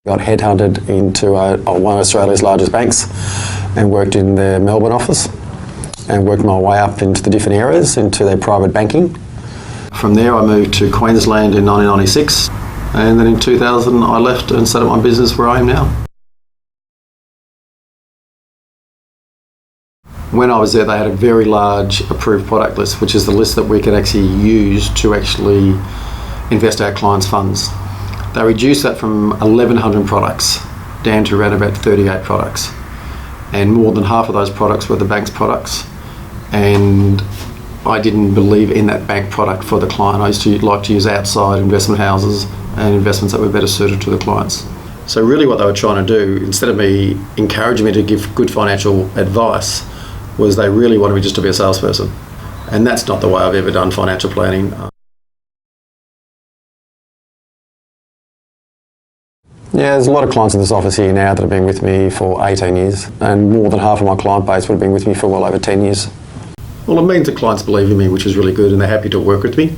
Got headhunted into one of Australia's largest banks and worked in their Melbourne office and worked my way up into the different areas, into their private banking. From there I moved to Queensland in 1996, and then in 2000 I left and set up my business where I am now. When I was there, they had a very large approved product list, which is the list that we could actually use to actually invest our clients' funds. They reduced that from 1,100 products down to around about 38 products. And more than half of those products were the bank's products. And I didn't believe in that bank product for the client. I used to like to use outside investment houses and investments that were better suited to the clients. So really what they were trying to do, instead of me encouraging me to give good financial advice, was they really wanted me just to be a salesperson. And that's not the way I've ever done financial planning. Yeah, there's a lot of clients in this office here now that have been with me for 18 years, and more than half of my client base would have been with me for well over 10 years. Well, it means that clients believe in me, which is really good, and they're happy to work with me.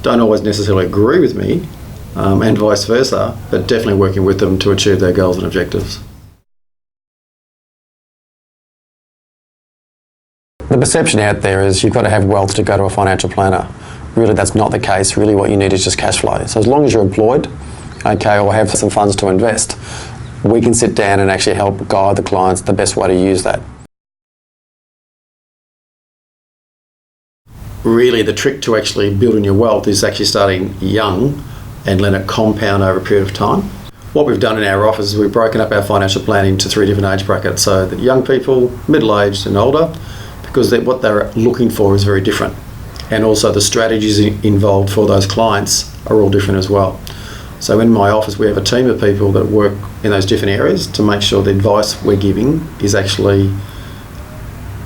Don't always necessarily agree with me, and vice versa, but definitely working with them to achieve their goals and objectives. The perception out there is you've got to have wealth to go to a financial planner. Really, that's not the case. Really, what you need is just cash flow. So as long as you're employed, okay, or have some funds to invest, we can sit down and actually help guide the clients the best way to use that. Really, the trick to actually building your wealth is actually starting young and let it compound over a period of time. What we've done in our office is we've broken up our financial planning into 3 different age brackets, so that young people, middle-aged and older, because what they're looking for is very different. And also the strategies involved for those clients are all different as well. So in my office we have a team of people that work in those different areas to make sure the advice we're giving is actually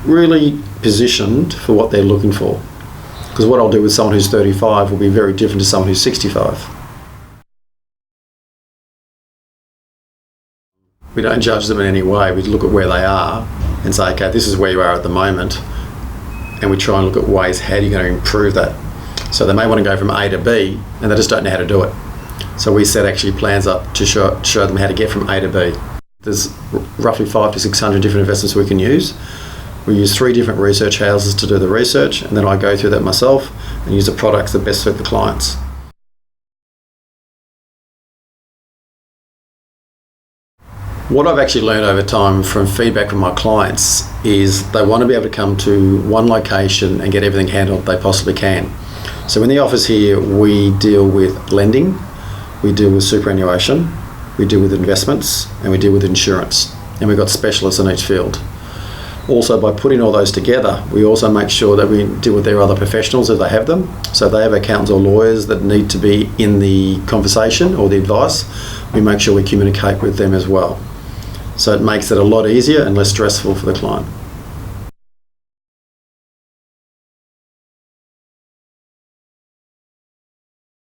really positioned for what they're looking for. Because what I'll do with someone who's 35 will be very different to someone who's 65. We don't judge them in any way. We look at where they are and say, okay, this is where you are at the moment, and we try and look at ways, how are you going to improve that? So they may want to go from A to B and they just don't know how to do it. So we set actually plans up to show them how to get from A to B. There's roughly 500 to 600 different investments we can use. We use 3 different research houses to do the research, and then I go through that myself and use the products that best suit the clients. What I've actually learned over time from feedback from my clients is they want to be able to come to one location and get everything handled they possibly can. So in the office here, we deal with lending, we deal with superannuation, we deal with investments, and we deal with insurance. And we've got specialists in each field. Also, by putting all those together, we also make sure that we deal with their other professionals if they have them. So if they have accountants or lawyers that need to be in the conversation or the advice, we make sure we communicate with them as well. So it makes it a lot easier and less stressful for the client.